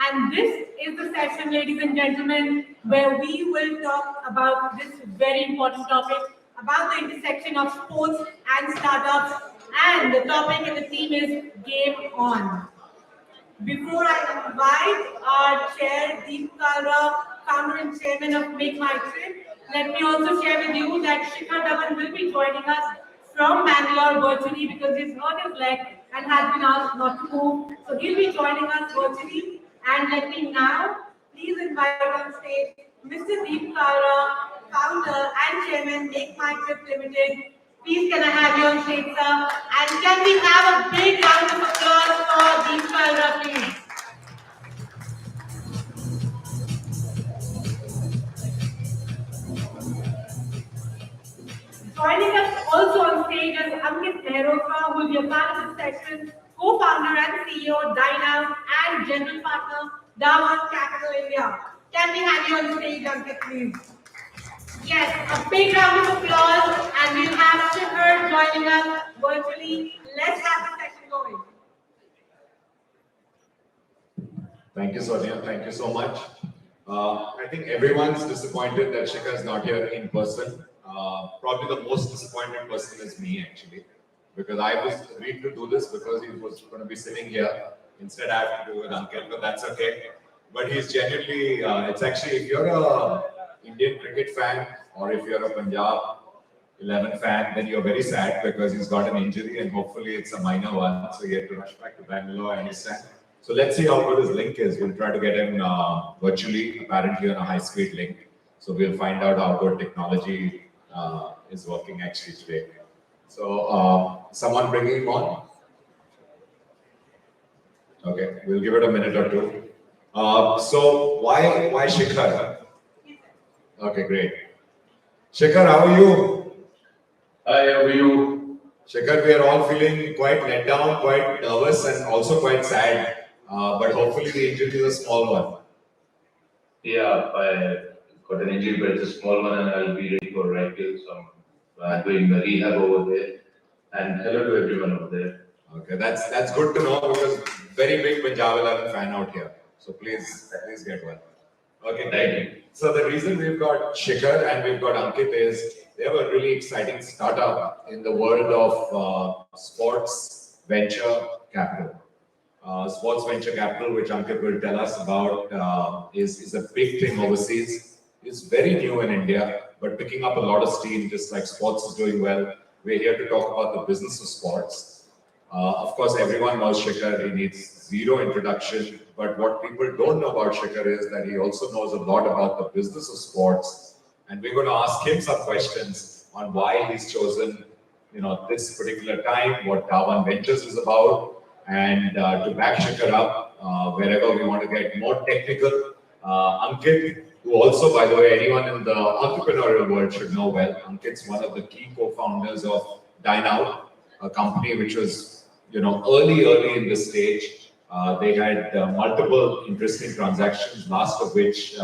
And this is the session, ladies and gentlemen, where we will talk about this very important topic, about the intersection of sports and startups. And the topic and the theme is Game On. Before I invite our chair, Kalra, founder and chairman of Make My Trip, let me also share with you that Shikhar Dhawan will be joining us from Bangalore virtually because he's hurt his leg and has been asked not to move. So he'll be joining us virtually. And let me now please invite on stage Mr. Kalra, founder and chairman, Make My Trip Limited. Please can I have you on stage, sir? And can we have a big round of applause for Kalra, please? Joining us also on stage is Ankit Mehrotra, who will be a part of this session, co-founder and CEO, Dineout, and general partner, Dhawan Capital India. Can we have you on stage, Ankit, please? Yes, a big round of applause, and we'll have Shikhar joining us virtually. Let's have the session going. Thank you, Sonia. Thank you so much. I think everyone's disappointed that Shikhar is not here in person. Probably the most disappointed person is me, actually, because I was agreed to do this because he was going to be sitting here. Instead, I have to do it with Ankit, but that's okay. But he's genuinely, it's actually, if you're a Indian cricket fan or if you're a Punjab 11 fan, then you're very sad because he's got an injury and hopefully it's a minor one. So he had to rush back to Bangalore, I understand. So let's see how good his link is. We'll try to get him virtually, apparently on a high-speed link. So we'll find out how good technology is working actually today. So someone bringing him on? Okay, we'll give it a minute or two. So why Shikhar? Okay, great. Shikhar, how are you? Hi, how are you? Shikhar, we are all feeling quite let down, quite nervous and also quite sad. But hopefully the injury is a small one. Yeah, I got an injury, but it's a small one and I'll be ready for IPL. So I'm doing the rehab over there. And hello to everyone over there. Okay, that's good to know because very big Punjab 11 fan out here. So please get well. Okay, thank you. So the reason we've got Shikhar and we've got Ankit is they have a really exciting startup in the world of sports venture capital. Sports venture capital, which Ankit will tell us about, is a big thing overseas. It's very new in India, but picking up a lot of steam, just like sports is doing well. We're here to talk about the business of sports. Of course, everyone knows Shikhar. He needs zero introduction. But what people don't know about Shikhar is that he also knows a lot about the business of sports. And we're going to ask him some questions on why he's chosen, this particular time, what Dhawan Ventures is about, and to back Shikhar up wherever we want to get more technical. Ankit, who also, by the way, anyone in the entrepreneurial world should know well. Ankit's one of the key co-founders of Dineout, a company which was, early in this stage. They had multiple interesting transactions, last of which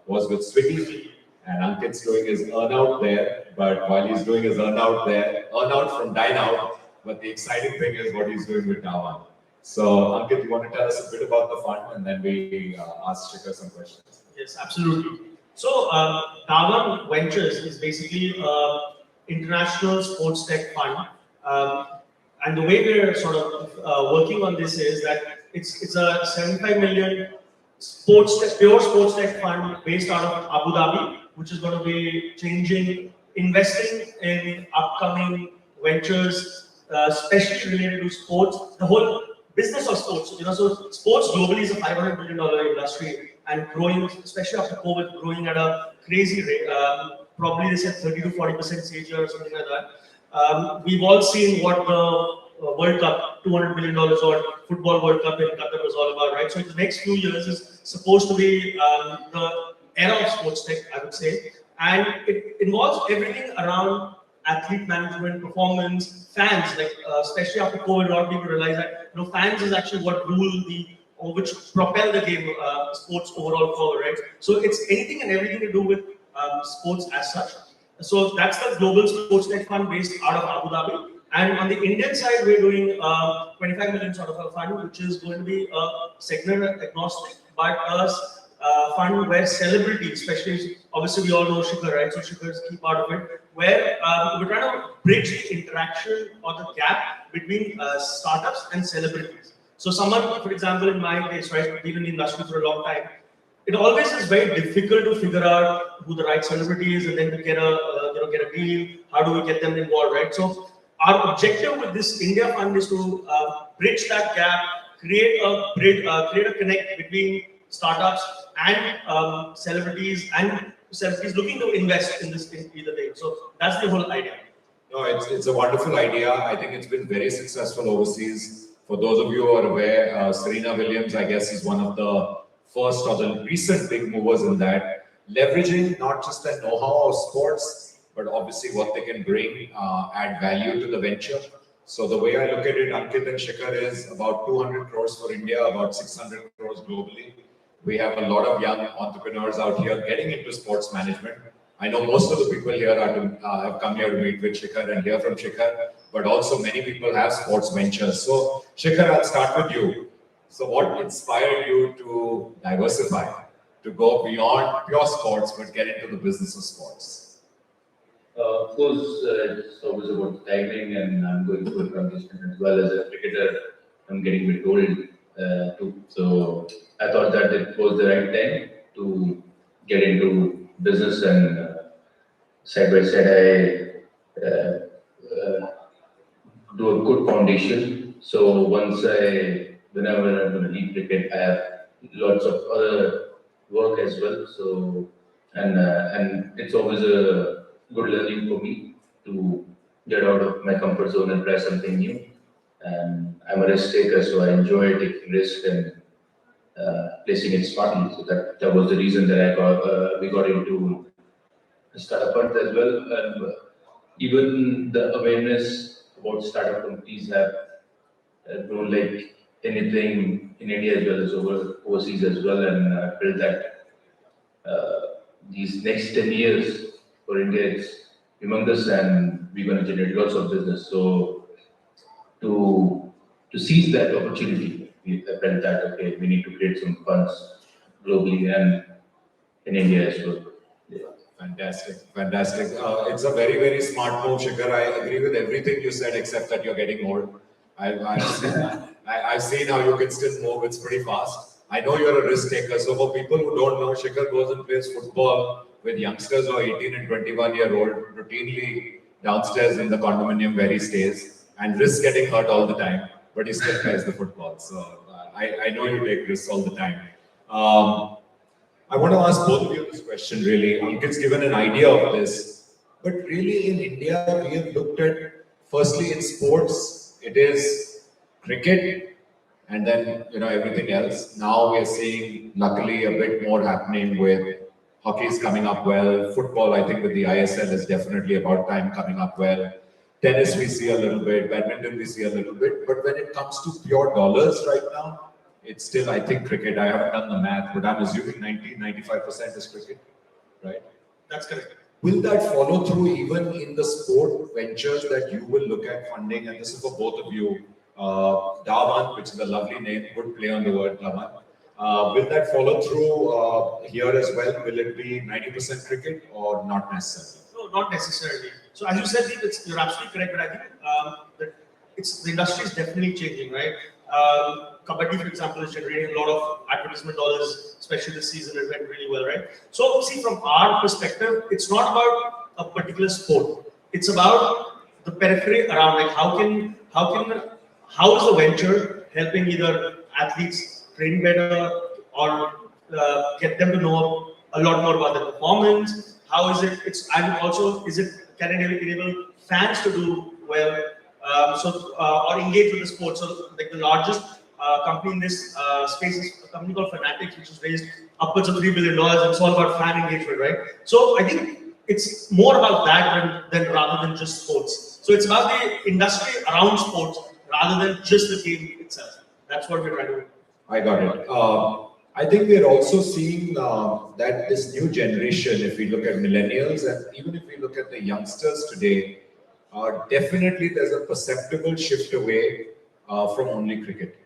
was with Swiggy. And Ankit's doing his earn-out there. But while he's doing his earn-out from Dineout, but the exciting thing is what he's doing with Dhawan. So, Ankit, you want to tell us a bit about the fund and then we ask Shikhar some questions? Yes, absolutely. So, Dhawan Ventures is basically an international sports tech fund. And the way we're sort of working on this is that it's a 75 million pure sports tech fund based out of Abu Dhabi, which is going to be investing in upcoming ventures, especially related to sports, the whole business of sports. So sports globally is a $500 billion industry and growing, especially after COVID, growing at a crazy rate. Probably they said 30 to 40% CAGR or something like that. We've all seen what the World Cup, $200 million or football World Cup in Qatar was all about, right? So the next few years is supposed to be the era of sports tech, I would say. And it involves everything around athlete management, performance, fans, like especially after COVID, a lot of people realize that fans is actually what which propel the game, sports overall forward, right? So it's anything and everything to do with sports as such. So that's the global sports tech fund based out of Abu Dhabi. And on the Indian side, we're doing 25 million sort of a fund, which is going to be segment agnostic. but fund where celebrities, especially, obviously we all know Shikhar, right? So Shikhar is a key part of it, where we're trying to bridge the interaction or the gap between startups and celebrities. So someone, for example, in my case, right, been in the industry for a long time, it always is very difficult to figure out who the right celebrity is and then to get a get a deal. How do we get them involved, right? So our objective with this India Fund is to bridge that gap, create a connect between startups and celebrities looking to invest in this in either way. So that's the whole idea. No, it's a wonderful idea. I think it's been very successful overseas. For those of you who are aware, Serena Williams, I guess, is one of the first or the recent big movers in that, leveraging not just the know-how of sports, but obviously what they can bring, add value to the venture. So the way I look at it, Ankit and Shikhar, is about 200 crores for India, about 600 crores globally. We have a lot of young entrepreneurs out here getting into sports management. I know most of the people here have come here to meet with Shikhar and hear from Shikhar, but also many people have sports ventures. So Shikhar, I'll start with you. So what inspired you to diversify, to go beyond pure sports, but get into the business of sports? Of course, it's always about timing, and I'm going through a transition as well as a cricketer. I'm getting a bit old too, so I thought that it was the right time to get into business, and side by side I do a good foundation. So whenever I'm going to leave cricket, I have lots of other work as well. So and it's always a good learning for me to get out of my comfort zone and try something new. And I'm a risk taker, so I enjoy taking risk and placing it smartly. So that was the reason that we got into startup funds as well. And even the awareness about startup companies have grown like anything in India as well as overseas as well. And I felt that these next 10 years for India, it's humongous, and we're going to generate lots of business. So to seize that opportunity, I felt that okay, we need to create some funds globally and in India as well. Yeah. Fantastic, fantastic. It's a very, very smart move, Shikhar. I agree with everything you said, except that you're getting old. I've seen how you can still move. It's pretty fast. I know you're a risk taker. So for people who don't know, Shikhar goes and plays football with youngsters who are 18 and 21-year-old routinely downstairs in the condominium where he stays, and risks getting hurt all the time, but he still plays the football. So I know you take risks all the time. I want to ask both of you this question really. Ankit's given an idea of this, but really in India, we have looked at, firstly in sports, it is cricket and then, everything else. Now we're seeing, luckily, a bit more happening with hockey is coming up well. Football, I think with the ISL is definitely about time coming up well. Tennis, we see a little bit. Badminton, we see a little bit. But when it comes to pure dollars right now, it's still, I think, cricket. I haven't done the math, but I'm assuming 95% is cricket, right? That's correct. Will that follow through even in the sport ventures that you will look at funding? And this is for both of you. Dhawan, which is a lovely name, good play on the word Dhawan. Will that follow through here as well? Will it be 90% cricket or not necessarily? No, not necessarily. So as you said, you're absolutely correct, but I think that the industry is definitely changing, right? Kabaddi, for example, is generating a lot of advertisement dollars, especially this season. It went really well, right? So, see, from our perspective, it's not about a particular sport. It's about the periphery around, like how is the venture helping either athletes train better or get them to know a lot more about the performance? How is it? And also, can it enable fans to do well? Or engage with the sport. So, like the largest company in this space is a company called Fanatics, which has raised upwards of $3 billion, and it's all about fan engagement, right? So, I think it's more about that than rather than just sports. So, it's about the industry around sports rather than just the game itself. That's what we're trying to do. I got it. I think we're also seeing that this new generation, if we look at millennials and even if we look at the youngsters today, definitely there's a perceptible shift away from only cricket.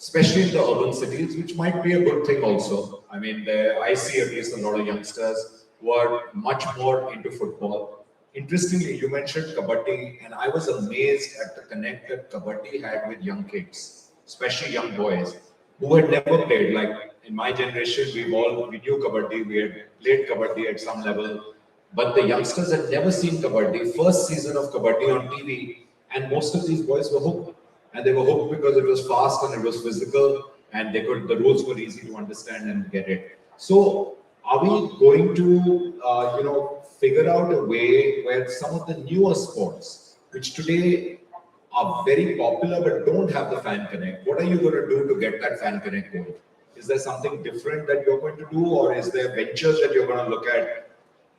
especially in the urban cities, which might be a good thing also. I mean, I see at least a lot of youngsters who are much more into football. Interestingly, you mentioned kabaddi, and I was amazed at the connect that kabaddi had with young kids, especially young boys who had never played. Like in my generation, we knew kabaddi, we had played kabaddi at some level, but the youngsters had never seen kabaddi. First season of kabaddi on TV, and most of these boys were hooked, and they were hooked because it was fast and it was physical, and the rules were easy to understand and get it. So, are we going to figure out a way where some of the newer sports, which today are very popular but don't have the fan connect, what are you going to do to get that fan connect going? Is there something different that you're going to do, or is there ventures that you're going to look at?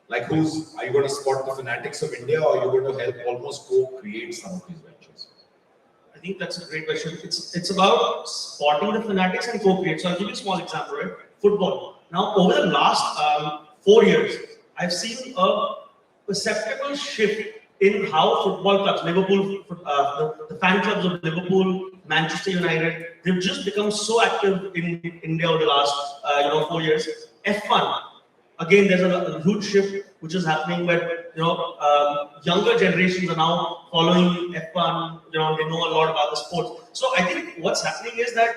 Like, are you going to spot the fanatics of India, or are you going to help almost co-create some of these ventures? I think that's a great question. It's about spotting the fanatics and co-create. So I'll give you a small example, right? Football. Now, over the last 4 years, I've seen a perceptible shift in how football clubs, Liverpool, the fan clubs of Liverpool, Manchester United, they've just become so active in India over the last 4 years. F1, again, there's a huge shift which is happening where younger generations are now following F1. They know a lot about the sport. So I think what's happening is that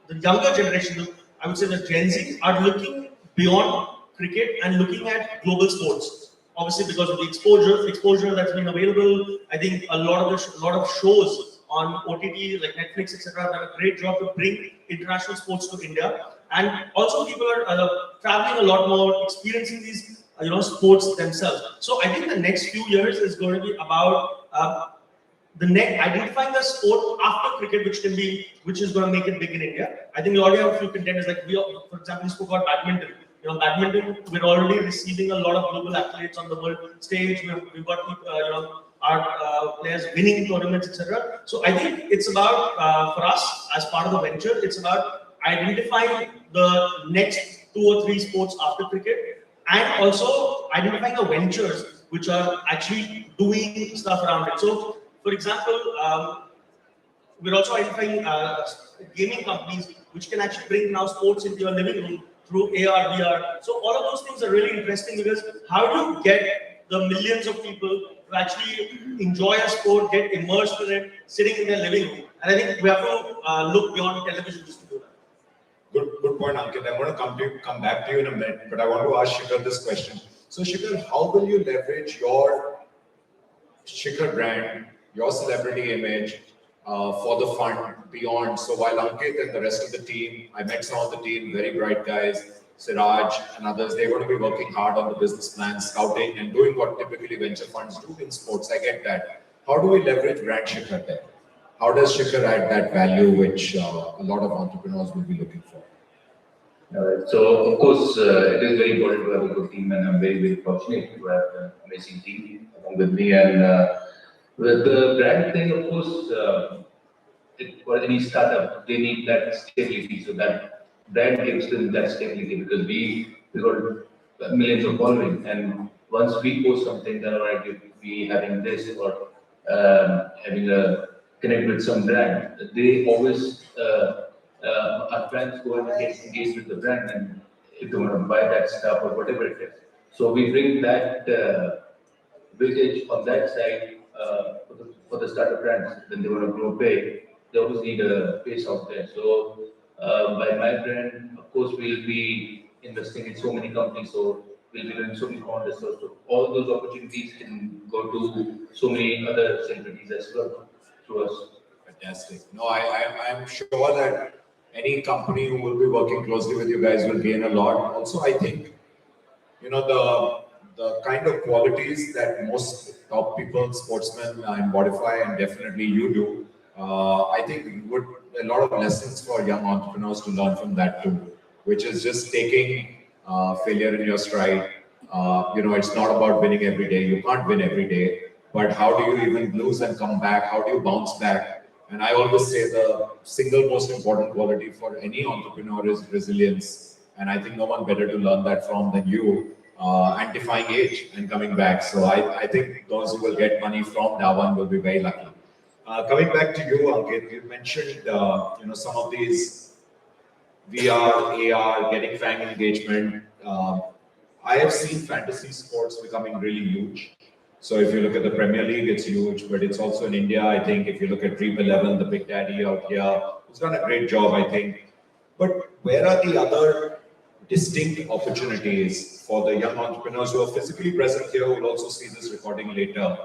the younger generation, I would say the Gen Z, are looking beyond cricket and looking at global sports. Obviously, because of the exposure that's been available, I think a lot of shows on OTT like Netflix, etc., have done a great job to bring international sports to India. And also, people are traveling a lot more, experiencing these sports themselves. So I think the next few years is going to be about identifying the sport after cricket, which is going to make it big in India. I think we already have a few contenders. Like for example, we spoke about badminton. Badminton, we're already receiving a lot of global accolades on the world stage. We've got people, our players winning tournaments, etc. So I think it's about for us as part of the venture, it's about identifying the next 2 or 3 sports after cricket, and also identifying the ventures which are actually doing stuff around it. So, for example, we're also identifying gaming companies which can actually bring now sports into your living room through AR, VR. So all of those things are really interesting, because how do you get the millions of people to actually enjoy a sport, get immersed in it, sitting in their living room? And I think we have to look beyond television just to do that. Good point, Ankit. I'm going to come back to you in a minute, but I want to ask Shikhar this question. So, Shikhar, how will you leverage your Shikhar brand, your celebrity image, for the fund beyond? So while Ankit and the rest of the team, I met some of the team, very bright guys, Siraj and others, they're going to be working hard on the business plan, scouting, and doing what typically venture funds do in sports. I get that. How do we leverage brand Shikhar there? How does Shikhar add that value which a lot of entrepreneurs will be looking for? So of course, it is very important to have a good team, and I'm very, very fortunate to have an amazing team along with me. And with the brand thing, of course, for any startup, they need that stability. So that brand gives them that stability, because we got millions of following, and once we post something, then alright, if we having this or having a connect with some brand, they always our friends go and get engaged with the brand, and if they want to buy that stuff or whatever it is. So we bring that weightage on that side for the startup brands. When they want to grow big, they always need a face out there. So by my brand, of course, we'll be investing in so many companies. So we'll be doing so many contests. So all those opportunities can go to so many other celebrities as well through us. Fantastic. No, I'm sure that any company who will be working closely with you guys will gain a lot. Also, I think, the kind of qualities that most top people, sportsmen embodify, and definitely you do, I think a lot of lessons for young entrepreneurs to learn from that too, which is just taking failure in your stride. It's not about winning every day. You can't win every day, but how do you even lose and come back? How do you bounce back? And I always say the single most important quality for any entrepreneur is resilience. And I think no one better to learn that from than you, and defying age and coming back. So I think those who will get money from Dhawan will be very lucky. Coming back to you, Ankit, you mentioned some of these VR, AR, getting fan engagement. I have seen fantasy sports becoming really huge. So if you look at the Premier League, it's huge, but it's also in India. I think if you look at Dream 11, the Big Daddy out here, who's done a great job, I think. But where are the other distinct opportunities for the young entrepreneurs who are physically present here, who will also see this recording later?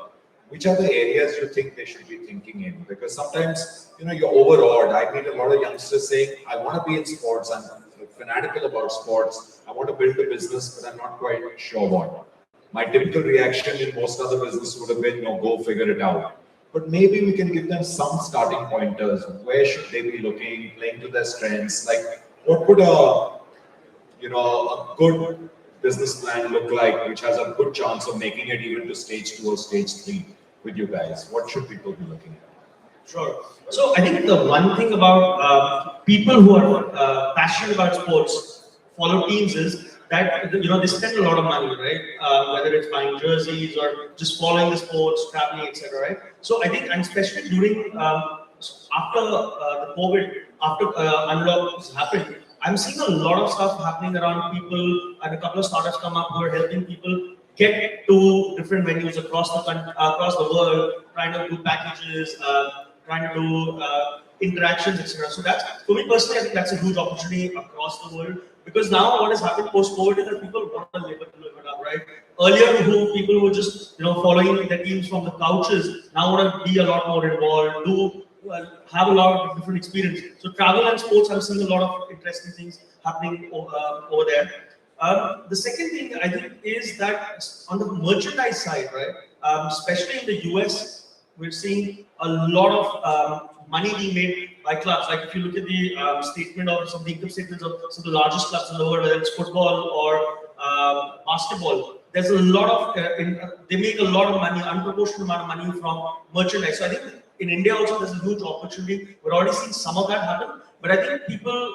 Which are the areas you think they should be thinking in? Because sometimes, you're overawed. I meet a lot of youngsters saying, I want to be in sports. I'm fanatical about sports. I want to build a business, but I'm not quite sure what. My typical reaction in most other businesses would have been, go figure it out. But maybe we can give them some starting pointers. Where should they be looking, playing to their strengths? Like, what would a good business plan look like, which has a good chance of making it even to stage 2 or stage 3 with you guys? What should people be looking at? Sure. So I think the one thing about people who are passionate about sports, follow teams, is that they spend a lot of money, right? Whether it's buying jerseys or just following the sports, traveling, etc. Right? So I think, and especially during after the COVID, after unlocks happened, I'm seeing a lot of stuff happening around people, and a couple of startups come up who are helping people get to different venues across the world, trying to do packages, trying to do interactions, etc. So that's, for me personally, I think that's a huge opportunity across the world, because now what has happened post-COVID is that people want to live it up, right? Earlier, people were just following the teams from the couches, now want to be a lot more involved, have a lot of different experience. So travel and sports, I'm seeing a lot of interesting things happening over there. The second thing I think is that on the merchandise side, right, especially in the US, we're seeing a lot of money being made by clubs. Like if you look at the statement of some of the income statements of some of the largest clubs in the world, whether it's football or basketball, there's a lot of they make a lot of money, unproportionate amount of money from merchandise. So I think in India also there's a huge opportunity. We're already seeing some of that happen, but I think people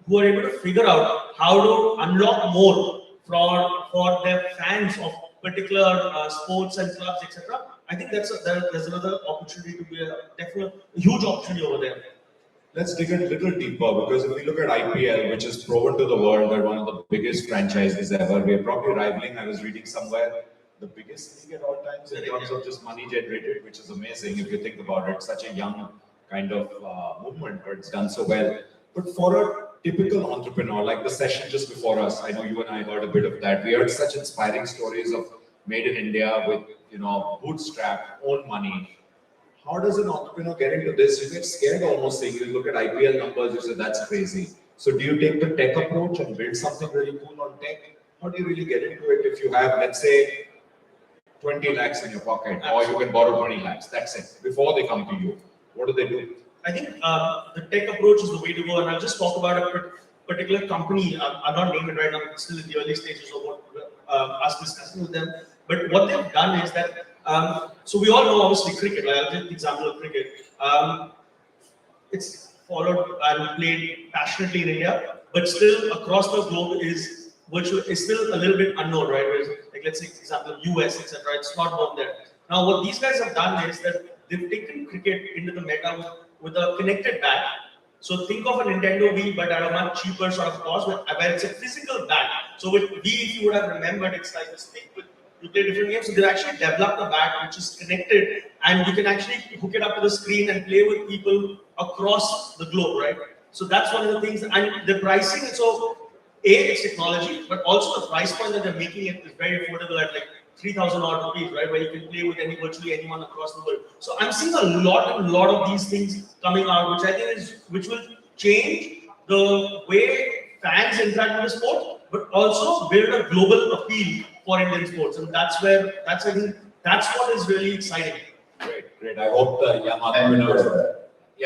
who are able to figure out how to unlock more for their fans of particular sports and clubs, etc. I think there's another opportunity to be a huge opportunity over there. Let's dig a little deeper, because if we look at IPL, which is proven to the world that one of the biggest franchises ever, we are probably rivaling, I was reading somewhere, the biggest league at all times in terms of just money generated, which is amazing if you think about it. Such a young kind of movement, but it's done so well. But for a typical entrepreneur, like the session just before us, I know you and I heard a bit of that. We heard such inspiring stories of made in India with, bootstrap, own money. How does an entrepreneur get into this? You get scared almost saying, you look at IPL numbers, you say that's crazy. So do you take the tech approach and build something really cool on tech? How do you really get into it if you have, let's say, 20 lakhs in your pocket, or you can borrow 20 lakhs, that's it, before they come to you? What do they do? I think the tech approach is the way to go, and I'll just talk about a particular company. I'll not name it right now, it's still in the early stages of what us discussing with them. But what they've done is that, so we all know obviously cricket, right? I'll take the example of cricket. It's followed and played passionately in India, but still across the globe is still a little bit unknown, right? Whereas, like let's say, for example, US, etc. It's not known there. Now, what these guys have done is that they've taken cricket into the meta with a connected bat. So think of a Nintendo Wii, but at a much cheaper sort of cost, where it's a physical bat. So with Wii, if you would have remembered, it's like a stick with, you play different games. So they've actually developed a bat which is connected, and you can actually hook it up to the screen and play with people across the globe, right? So that's one of the things, and the pricing is so. It's technology, but also the price point that they're making it is very affordable at like 3,000 odd rupees, right? Where you can play with virtually anyone across the world. So I'm seeing a lot of these things coming out, which I think which will change the way fans interact with the sport, but also build a global appeal for Indian sports. And I think that's what is really exciting. Great. I hope the young entrepreneurs.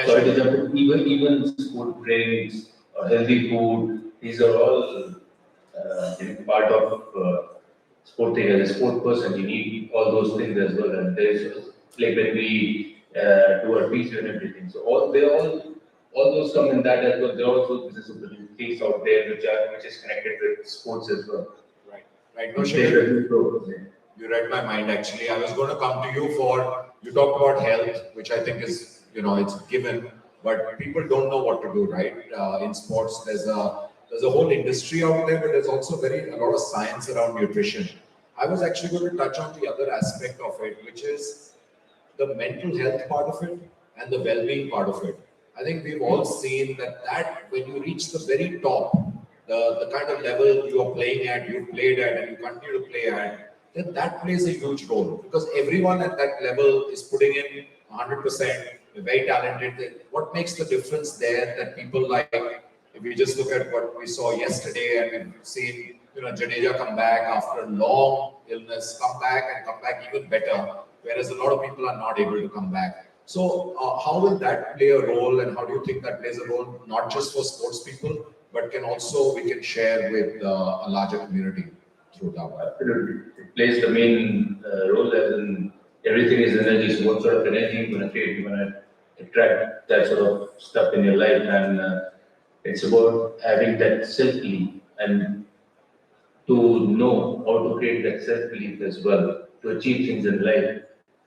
For example, even sport drinks or healthy food, these are all part of sporting. As a sport person, you need all those things as well. And there's like when we do our research and everything. So all those come in that as well. There are also business opportunities out there which is connected with sports as well. Right. No, Shikhar. You read my mind actually. I was going to come to you for, you talked about health, which I think is, it's given, but people don't know what to do, right? In sports, there's a whole industry out there, but there's also a lot of science around nutrition. I was actually going to touch on the other aspect of it, which is the mental health part of it and the well-being part of it. I think we've all seen that when you reach the very top, the kind of level you are playing at, you've played at, and you continue to play at, then that plays a huge role because everyone at that level is putting in 100%, very talented. What makes the difference there that people like, if we just look at what we saw yesterday and we've seen, Jadeja come back after a long illness, come back even better, whereas a lot of people are not able to come back. So how will that play a role, and how do you think that plays a role, not just for sports people, but we can share with a larger community through that? Absolutely. It plays the main role, as in everything is energy. So what sort of energy you're going to create? You're going to attract that sort of stuff in your life, and it's about having that self-belief and to know how to create that self-belief as well to achieve things in life.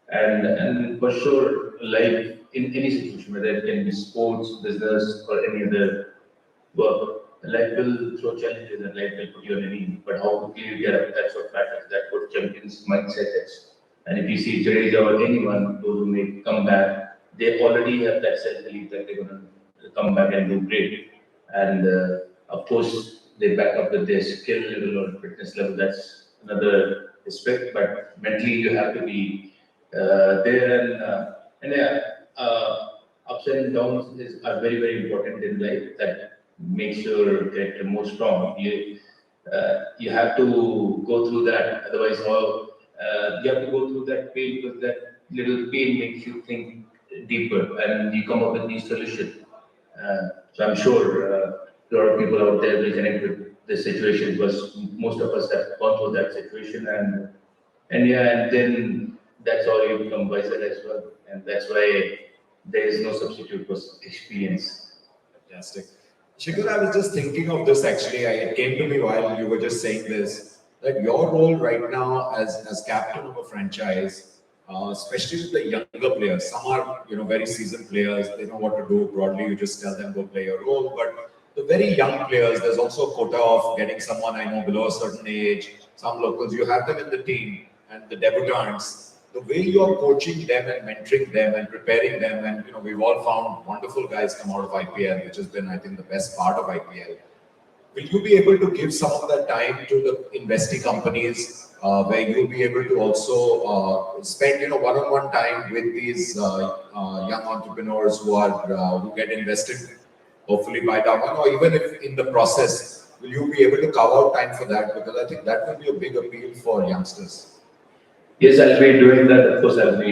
And for sure, life in any situation, whether it can be sports, business, or any other work, life will throw challenges and life will put you on a knee. But how quickly you get up, that's what matters. That's what champions' mindset is. And if you see Jadeja or anyone, those who may come back, they already have that self-belief that they're going to come back and do great. And of course, they back up with their skill level or fitness level. That's another aspect. But mentally, you have to be there, and yeah, ups and downs are very, very important in life. That makes your character more strong. You have to go through that. Otherwise, you have to go through that pain, because that little pain makes you think deeper and you come up with new solutions. So I'm sure a lot of people out there will connect with this situation, because most of us have gone through that situation, and then that's how you become wiser as well. And that's why there is no substitute for experience. Fantastic. Shikhar, I was just thinking of this actually. It came to me while you were just saying this, that your role right now as captain of a franchise, especially with the younger players, some are very seasoned players, they know what to do broadly, you just tell them go play your role. But the very young players, there's also a quota of getting someone I know below a certain age, some locals, you have them in the team, and the debutants. The way you are coaching them and mentoring them and preparing them, and we've all found wonderful guys come out of IPL, which has been, I think, the best part of IPL. Will you be able to give some of that time to the investing companies, where you'll be able to also spend one-on-one time with these young entrepreneurs who get invested, hopefully by Dhawan, or even if in the process, will you be able to carve out time for that? Because I think that will be a big appeal for youngsters. Yes, I'll be doing that. Of course, I'll go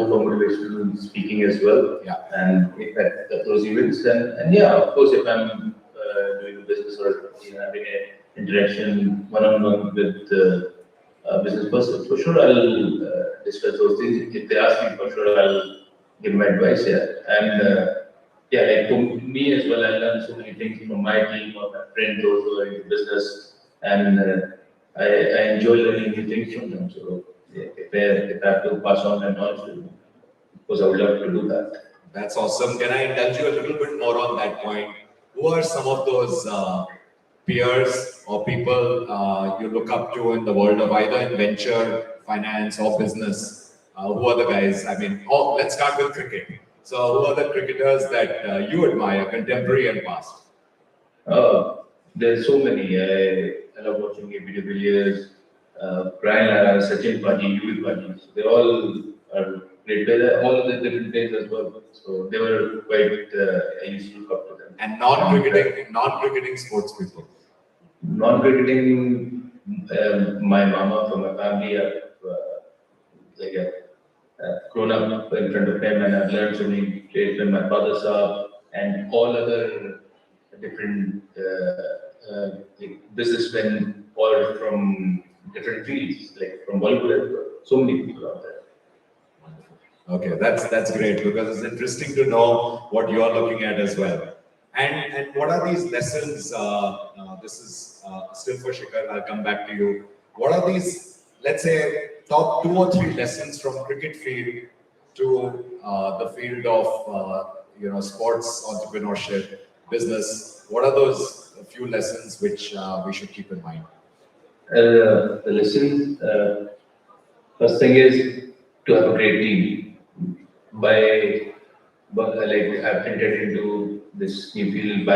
for motivational speaking as well. Yeah. And at those events, and yeah, of course, if I'm doing a business or having an interaction one-on-one with a business person, for sure I'll discuss those things. If they ask me, for sure I'll give my advice. Yeah, and yeah, like for me as well, I learned so many things from my team or my friends, those who are in business, and I enjoy learning new things from them. So yeah, if I have to pass on my knowledge to them, of course I would love to do that. That's awesome. Can I indulge you a little bit more on that point? Who are some of those peers or people you look up to in the world of either in venture, finance, or business? Who are the guys? I mean, let's start with cricket. So, who are the cricketers that you admire, contemporary and past? There's so many. I love watching AB de Villiers, Brian Lara, Sachin Paji, Yul Paji. They all are great players, all of the different players as well. So they were quite, I used to look up to them. And non-cricketing sports people? Non-cricketing, my mama from my family, grown up in front of him, and I've learned so many trades when my father saw, and all other different businessmen, all from different fields, like from Bollywood as well. So many people out there. Okay, that's great, because it's interesting to know what you're looking at as well. And what are these lessons? This is still for Shikhar. I'll come back to you. what are these, let's say, top 2 or 3 lessons from cricket field to the field of sports entrepreneurship, business? What are those few lessons which we should keep in mind? The lesson, first thing is to have a great team. Like I've entered into this new field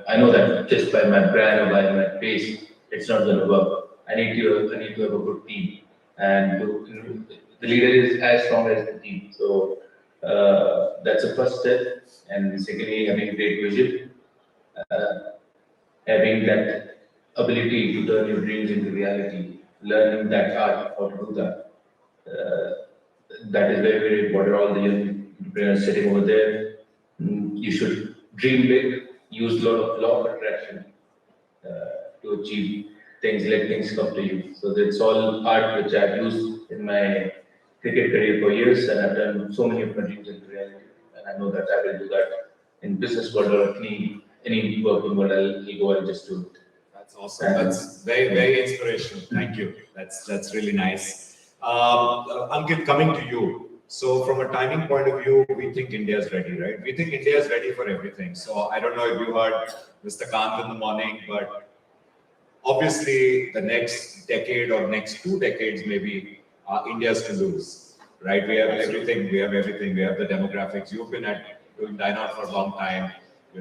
I know that just by my brand or by my face, it's not going to work. I need to have a good team, and the leader is as strong as the team. So that's the first step. And secondly, having a great vision, having that ability to turn your dreams into reality, learning that art, how to do that. That is very, very important. All the young entrepreneurs sitting over there, you should dream big, use law of attraction to achieve things, let things come to you. So that's all art which I've used in my cricket career for years, and I've done so many of my dreams into reality. And I know that I will do that in business world or any working world. I'll go and just do it. That's awesome. That's very, very inspirational. Thank you. That's really nice. Ankit, coming to you. So from a timing point of view, we think India is ready, right? We think India is ready for everything. So I don't know if you heard Mr. Kant in the morning, but obviously the next decade or next 2 decades, maybe India's to lose, right? We have everything. We have the demographics. You've been doing Dineout for a long time.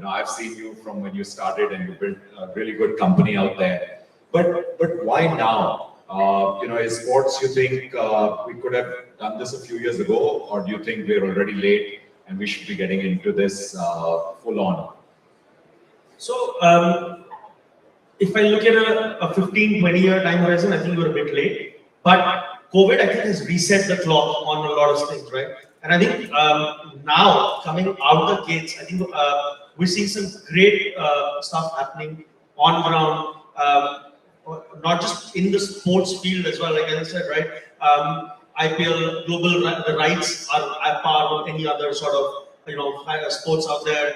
I've seen you from when you started and you built a really good company out there. But why now? Is sports, you think we could have done this a few years ago, or do you think we're already late and we should be getting into this full on? So, if I look at a 15, 20-year time horizon, I think we're a bit late. But COVID, I think, has reset the clock on a lot of things, right? And I think now, coming out the gates, I think we're seeing some great stuff happening on ground, not just in the sports field as well, like I said, right? IPL, the rights are at par with any other sort of, sports out there.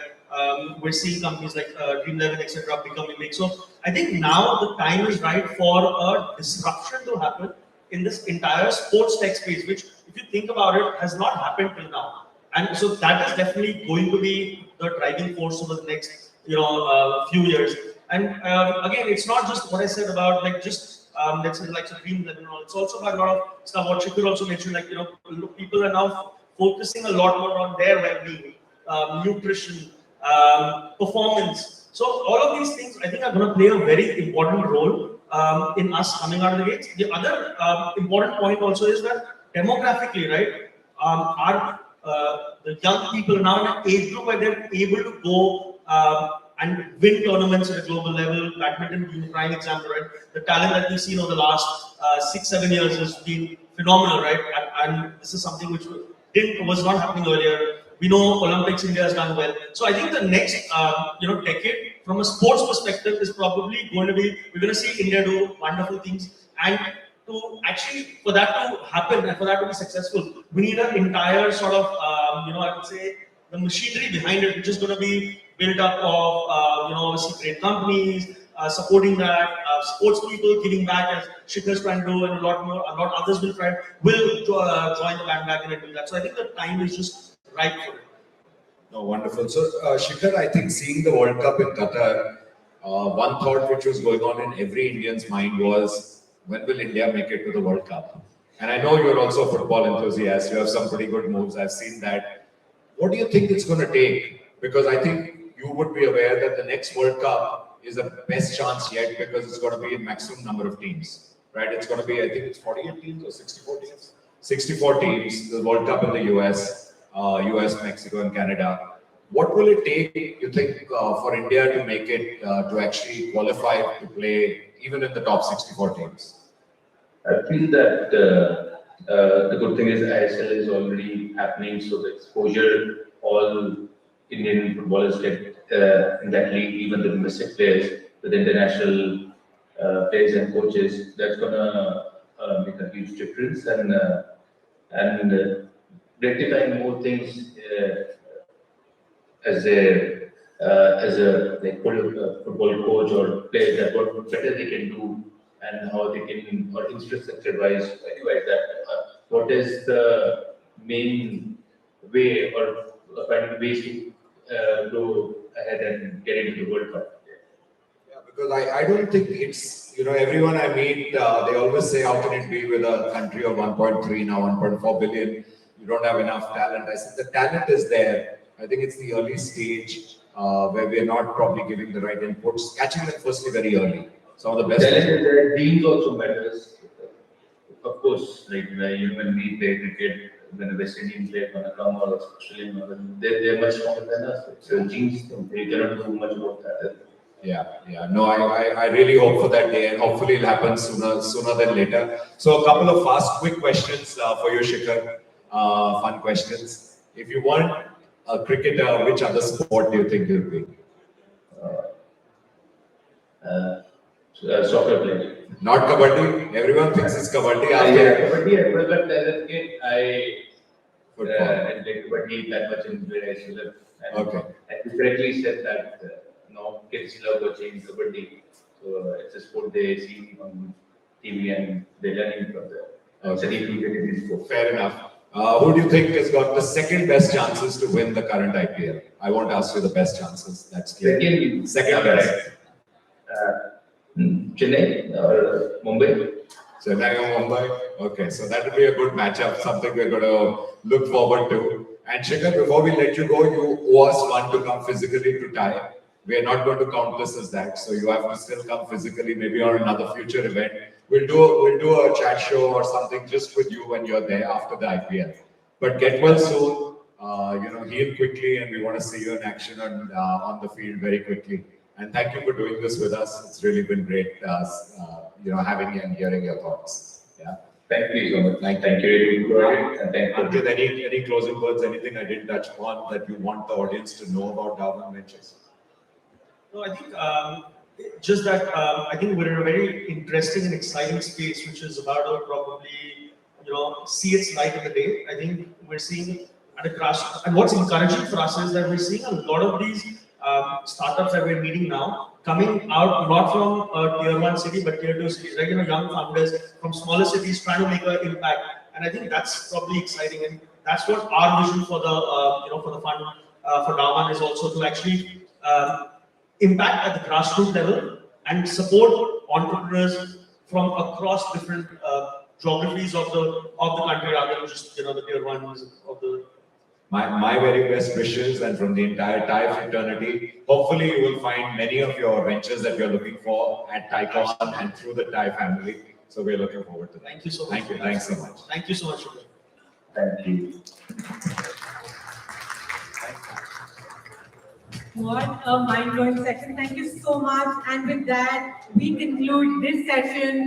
We're seeing companies like Dream11, etc., becoming big. So I think now the time is right for a disruption to happen in this entire sports tech space, which, if you think about it, has not happened till now. And so that is definitely going to be the driving force over the next, few years. And again, it's not just what I said about let's say like Dream11 and all. It's also about a lot of stuff. What Shikhar also mentioned, people are now focusing a lot more on their well-being, nutrition, performance. So all of these things, I think, are going to play a very important role in us coming out of the gates. The other important point also is that demographically, right, the young people are now in an age group where they're able to go and win tournaments at a global level. Badminton being a prime example, right? The talent that we've seen over the last 6-7 years has been phenomenal, right? And this is something which was not happening earlier. We know Olympics, India has done well. So I think the next decade, from a sports perspective, is probably going to be, we're going to see India do wonderful things. And to actually, for that to happen and for that to be successful, we need an entire sort of, I would say, the machinery behind it, which is going to be built up of, obviously great companies, supporting that, sports people giving back as Shikhar's trying to do, and a lot others will join the bandwagon and do that. So I think the time is just right for it. No, wonderful. So, Shikhar, I think seeing the World Cup in Qatar, one thought which was going on in every Indian's mind was, when will India make it to the World Cup? And I know you're also a football enthusiast. You have some pretty good moves. I've seen that. What do you think it's going to take? Because I think you would be aware that the next World Cup is the best chance yet, because it's going to be a maximum number of teams, right? It's going to be, I think it's 48 teams or 64 teams? 64 teams, the World Cup in the US, Mexico and Canada. What will it take, you think, for India to make it, to actually qualify to play even in the top 64 teams? I feel that the good thing is ISL is already happening, so the exposure all Indian footballers get in that league, even the domestic players with international players and coaches, that's gonna make a huge difference, and rectifying more things as a like football coach or players, that what better they can do and how they can, or infrastructure-wise, anyway, that what is the main way or finding ways to go ahead and get into the World Cup. Yeah, because I don't think it's, everyone I meet, they always say, how can it be with a country of 1.3, now 1.4 billion, you don't have enough talent. I said, the talent is there. I think it's the early stage where we're not probably giving the right inputs, catching them firstly very early. Some of the best. Talent is there, genes also matters. Of course, like when we play cricket, when the West Indian player gonna come or Australian, they're much stronger than us. So genes, they cannot do much about that. Yeah. No, I really hope for that day, and hopefully it'll happen sooner than later. So a couple of fast, quick questions for you, Shikhar. Fun questions. If you weren't a cricketer, which other sport do you think you'd be? Soccer player. Not kabaddi. Everyone thinks it's kabaddi. Yeah, kabaddi. But as a kid, I Football. didn't play kabaddi that much in where I used to live. And Okay. I correctly said that kids love watching kabaddi. So it's a sport they see on TV and they learn it from there. So they feel it is sport. Fair enough. Who do you think has got the second best chances to win the current IPL? I won't ask you the best chances. That's clear. Second best. Chennai or Mumbai. Chennai or Mumbai? Okay, so that will be a good matchup, something we're going to look forward to. And Shikhar, before we let you go, you owe us one to come physically to tie. We are not going to count this as that, so you have to still come physically, maybe on another future event. We'll do a chat show or something just with you when you're there after the IPL. But get well soon, heal quickly, and we want to see you in action on the field very quickly. And thank you for doing this with us. It's really been great, having you and hearing your thoughts. Yeah. Thank you so much. Thank you. And thank you. Ankit, any closing words? Anything I didn't touch upon that you want the audience to know about Dhawan Ventures? No, I think just that I think we're in a very interesting and exciting space, which is about to probably see its light in the day. I think we're seeing at a crash, and what's encouraging for us is that we're seeing a lot of these startups that we're meeting now coming out not from a tier 1 city but tier 2 cities, right? Young founders from smaller cities trying to make an impact, and I think that's probably exciting, and that's what our vision for the for the fund for Dhawan is also to actually impact at the grassroots level and support entrepreneurs from across different geographies of the country rather than just the tier 1s of the. My very best wishes, and from the entire TiE fraternity, hopefully you will find many of your ventures that you're looking for at TiECon and through the TiE family. So we're looking forward to that. Thank you so much. Thank you. Thanks so much. Thank you so much. Thank you. What a mind-blowing session. Thank you so much. And with that, we conclude this session.